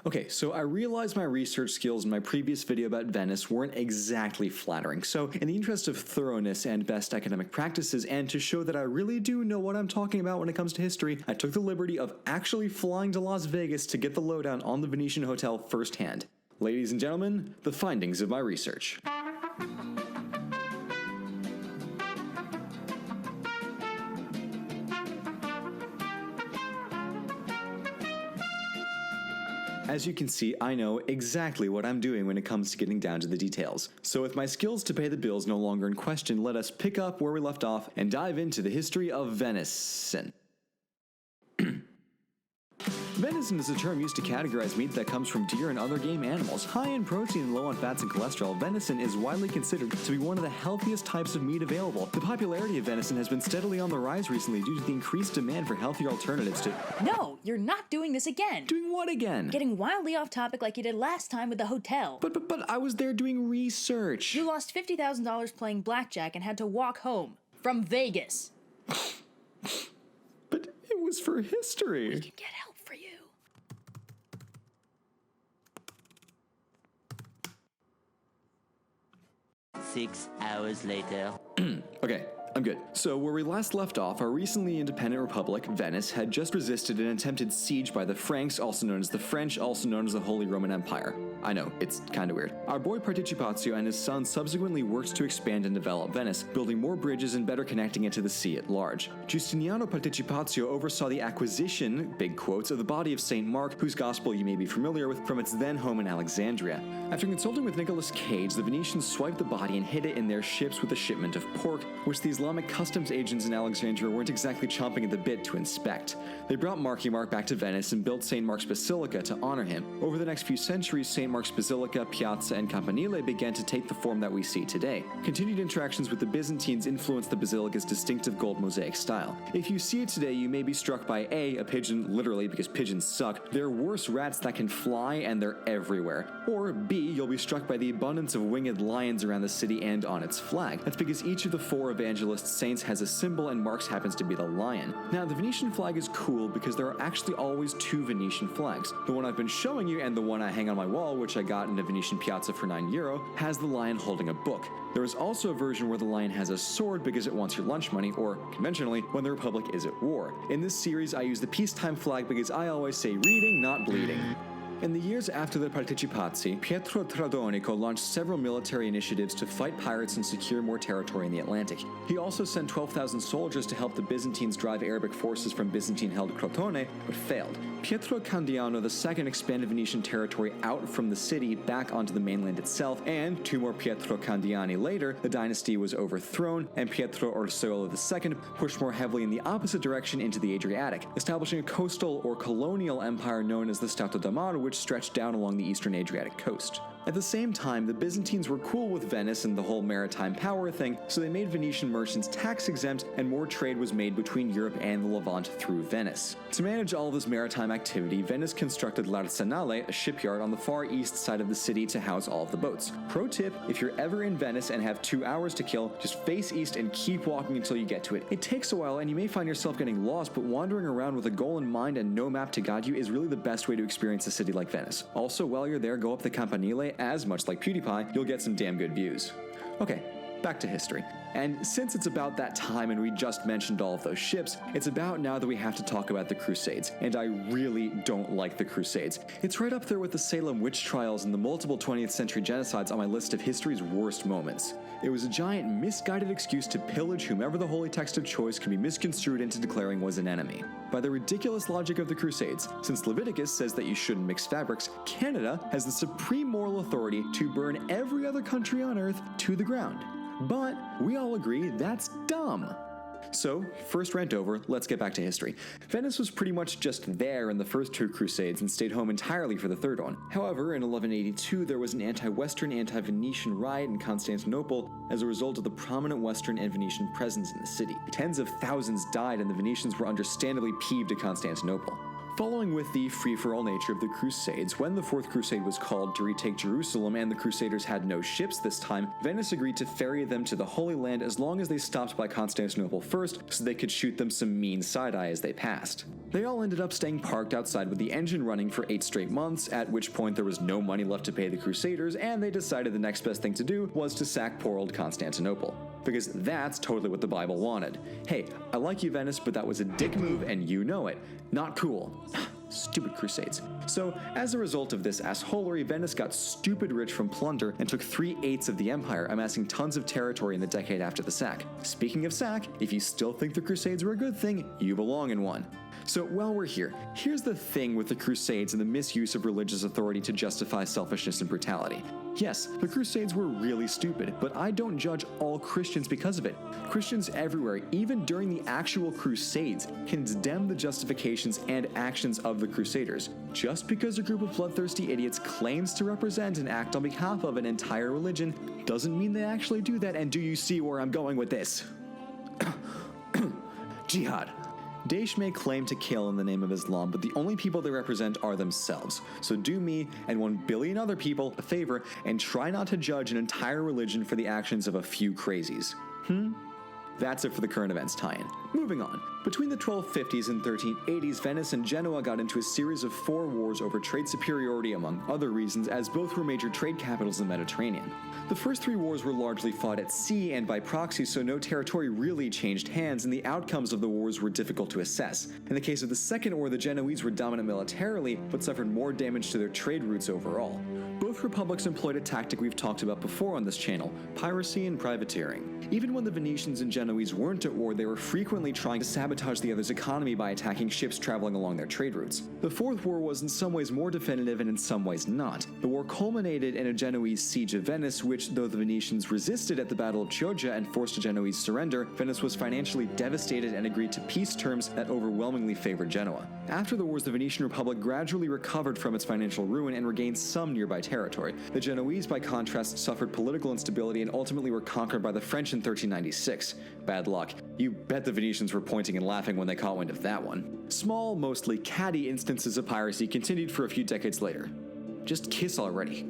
Okay, so I realized my research skills in my previous video about Venice weren't exactly flattering, so in the interest of thoroughness and best academic practices, and to show that I really do know what I'm talking about when it comes to history, I took the liberty of actually flying to Las Vegas to get the lowdown on the Venetian Hotel firsthand. Ladies and gentlemen, the findings of my research. As you can see, I know exactly what I'm doing when it comes to getting down to the details. So with my skills to pay the bills no longer in question, let us pick up where we left off and dive into the history of venison. Venison is a term used to categorize meat that comes from deer and other game animals. High in protein and low on fats and cholesterol, venison is widely considered to be one of the healthiest types of meat available. The popularity of venison has been steadily on the rise recently due to the increased demand for healthier alternatives to— No, you're not doing this again. Doing what again? Getting wildly off topic like you did last time with the hotel. But I was there doing research. You lost $50,000 playing blackjack and had to walk home from Vegas. But it was for history. We can get help for you. Six hours later. Okay, I'm good. So where we last left off, our recently independent republic, Venice, had just resisted an attempted siege by the Franks, also known as the French, also known as the Holy Roman Empire. I know, it's kinda weird. Our boy Participazio and his son subsequently worked to expand and develop Venice, building more bridges and better connecting it to the sea at large. Giustiniano Participazio oversaw the acquisition, big quotes, of the body of St. Mark, whose gospel you may be familiar with, from its then home in Alexandria. After consulting with Nicholas Cage, the Venetians swiped the body and hid it in their ships with a shipment of pork, which the Islamic customs agents in Alexandria weren't exactly chomping at the bit to inspect. They brought Marky Mark back to Venice and built St. Mark's Basilica to honor him. Over the next few centuries, St. Mark's Basilica, Piazza, and Campanile began to take the form that we see today. Continued interactions with the Byzantines influenced the Basilica's distinctive gold mosaic style. If you see it today, you may be struck by A, pigeon, literally because pigeons suck. They're worse rats that can fly and they're everywhere. Or B, you'll be struck by the abundance of winged lions around the city and on its flag. That's because each of the four evangelist saints has a symbol and Mark's happens to be the lion. Now, the Venetian flag is cool because there are actually always two Venetian flags. The one I've been showing you and the one I hang on my wall, which I got in a Venetian piazza for €9, has the lion holding a book. There is also a version where the lion has a sword because it wants your lunch money, or conventionally, when the Republic is at war. In this series, I use the peacetime flag because I always say reading, not bleeding. In the years after the Partecipazi, Pietro Tradonico launched several military initiatives to fight pirates and secure more territory in the Atlantic. He also sent 12,000 soldiers to help the Byzantines drive Arabic forces from Byzantine-held Crotone, but failed. Pietro Candiano II expanded Venetian territory out from the city back onto the mainland itself, and 2 more Pietro Candiani later, the dynasty was overthrown, and Pietro Orseolo II pushed more heavily in the opposite direction into the Adriatic, establishing a coastal or colonial empire known as the Stato d'Amaro, which stretched down along the eastern Adriatic coast. At the same time, the Byzantines were cool with Venice and the whole maritime power thing, so they made Venetian merchants tax exempt and more trade was made between Europe and the Levant through Venice. To manage all this maritime activity, Venice constructed l'Arsenale, a shipyard on the far east side of the city to house all of the boats. Pro tip, if you're ever in Venice and have 2 hours to kill, just face east and keep walking until you get to it. It takes a while and you may find yourself getting lost, but wandering around with a goal in mind and no map to guide you is really the best way to experience a city like Venice. Also, while you're there, go up the Campanile, as much like PewDiePie, you'll get some damn good views. Okay, back to history. And since it's about that time and we just mentioned all of those ships, it's about now that we have to talk about the Crusades, and I really don't like the Crusades. It's right up there with the Salem witch trials and the multiple 20th century genocides on my list of history's worst moments. It was a giant misguided excuse to pillage whomever the holy text of choice can be misconstrued into declaring was an enemy. By the ridiculous logic of the Crusades, since Leviticus says that you shouldn't mix fabrics, Canada has the supreme moral authority to burn every other country on earth to the ground. But we all agree that's dumb. So, first rant over, let's get back to history. Venice was pretty much just there in the first 2 Crusades and stayed home entirely for the third one. However, in 1182 there was an anti-Western, anti-Venetian riot in Constantinople as a result of the prominent Western and Venetian presence in the city. Tens of thousands died and the Venetians were understandably peeved at Constantinople. Following with the free-for-all nature of the Crusades, when the Fourth Crusade was called to retake Jerusalem and the Crusaders had no ships this time, Venice agreed to ferry them to the Holy Land as long as they stopped by Constantinople first so they could shoot them some mean side-eye as they passed. They all ended up staying parked outside with the engine running for 8 straight months, at which point there was no money left to pay the Crusaders, and they decided the next best thing to do was to sack poor old Constantinople. Because that's totally what the Bible wanted. Hey, I like you, Venice, but that was a dick move and you know it. Not cool. Stupid Crusades. So, as a result of this assholery, Venice got stupid rich from plunder and took 3/8 of the empire, amassing tons of territory in the decade after the sack. Speaking of sack, if you still think the Crusades were a good thing, you belong in one. So while we're here, here's the thing with the Crusades and the misuse of religious authority to justify selfishness and brutality. Yes, the Crusades were really stupid, but I don't judge all Christians because of it. Christians everywhere, even during the actual Crusades, condemn the justifications and actions of the Crusaders. Just because a group of bloodthirsty idiots claims to represent and act on behalf of an entire religion doesn't mean they actually do that, and do you see where I'm going with this? Jihad. Daesh may claim to kill in the name of Islam, but the only people they represent are themselves. So do me and 1 billion other people a favor and try not to judge an entire religion for the actions of a few crazies. That's it for the current events tie-in. Moving on. Between the 1250s and 1380s, Venice and Genoa got into a series of 4 wars over trade superiority among other reasons, as both were major trade capitals in the Mediterranean. The first 3 wars were largely fought at sea and by proxy, so no territory really changed hands, and the outcomes of the wars were difficult to assess. In the case of the Second War, the Genoese were dominant militarily, but suffered more damage to their trade routes overall. Both republics employed a tactic we've talked about before on this channel, piracy and privateering. Even when the Venetians and Genoese weren't at war, they were frequently trying to sabotage the other's economy by attacking ships traveling along their trade routes. The Fourth War was in some ways more definitive and in some ways not. The war culminated in a Genoese siege of Venice, which, though the Venetians resisted at the Battle of Chioggia and forced a Genoese surrender, Venice was financially devastated and agreed to peace terms that overwhelmingly favored Genoa. After the wars, the Venetian Republic gradually recovered from its financial ruin and regained some nearby territory. The Genoese, by contrast, suffered political instability and ultimately were conquered by the French in 1396. Bad luck. You bet the Venetians were pointing and laughing when they caught wind of that one. Small, mostly catty instances of piracy continued for a few decades later. Just kiss already.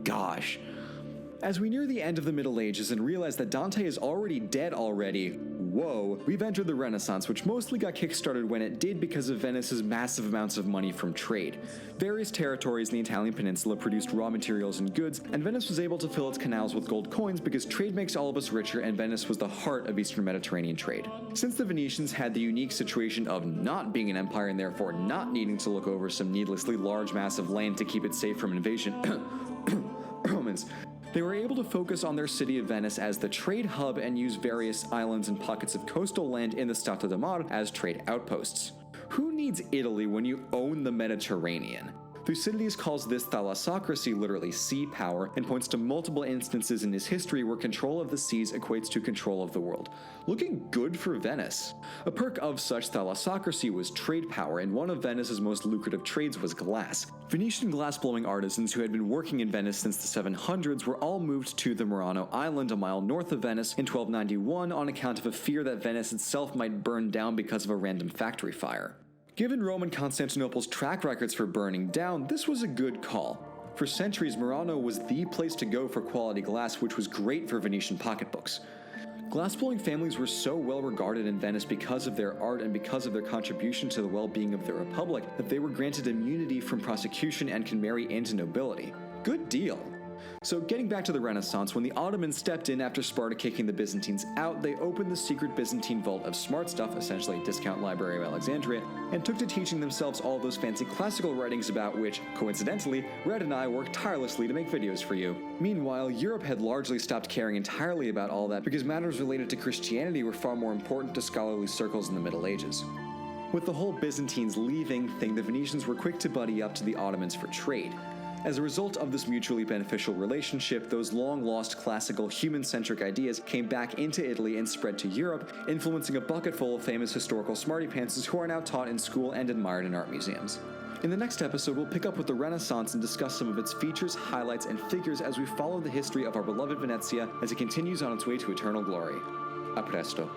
Gosh. As we near the end of the Middle Ages and realize that Dante is already dead already, whoa, we've entered the Renaissance, which mostly got kickstarted when it did because of Venice's massive amounts of money from trade. Various territories in the Italian peninsula produced raw materials and goods, and Venice was able to fill its canals with gold coins because trade makes all of us richer, and Venice was the heart of Eastern Mediterranean trade. Since the Venetians had the unique situation of not being an empire and therefore not needing to look over some needlessly large mass of land to keep it safe from invasion, Romans, they were able to focus on their city of Venice as the trade hub and use various islands and pockets of coastal land in the Stato de Mar as trade outposts. Who needs Italy when you own the Mediterranean? Thucydides calls this thalassocracy literally sea power and points to multiple instances in his history where control of the seas equates to control of the world. Looking good for Venice. A perk of such thalassocracy was trade power, and one of Venice's most lucrative trades was glass. Venetian glassblowing artisans who had been working in Venice since the 700s were all moved to the Murano Island a mile north of Venice in 1291 on account of a fear that Venice itself might burn down because of a random factory fire. Given Rome and Constantinople's track records for burning down, this was a good call. For centuries, Murano was the place to go for quality glass, which was great for Venetian pocketbooks. Glassblowing families were so well regarded in Venice because of their art and because of their contribution to the well-being of the Republic that they were granted immunity from prosecution and can marry into nobility. Good deal. So getting back to the Renaissance, when the Ottomans stepped in after Sparta kicking the Byzantines out, they opened the secret Byzantine vault of smart stuff, essentially a discount library of Alexandria, and took to teaching themselves all those fancy classical writings about which, coincidentally, Red and I worked tirelessly to make videos for you. Meanwhile, Europe had largely stopped caring entirely about all that because matters related to Christianity were far more important to scholarly circles in the Middle Ages. With the whole Byzantines leaving thing, the Venetians were quick to buddy up to the Ottomans for trade. As a result of this mutually beneficial relationship, those long-lost classical human-centric ideas came back into Italy and spread to Europe, influencing a bucketful of famous historical smarty-pantses who are now taught in school and admired in art museums. In the next episode, we'll pick up with the Renaissance and discuss some of its features, highlights, and figures as we follow the history of our beloved Venezia as it continues on its way to eternal glory. A presto.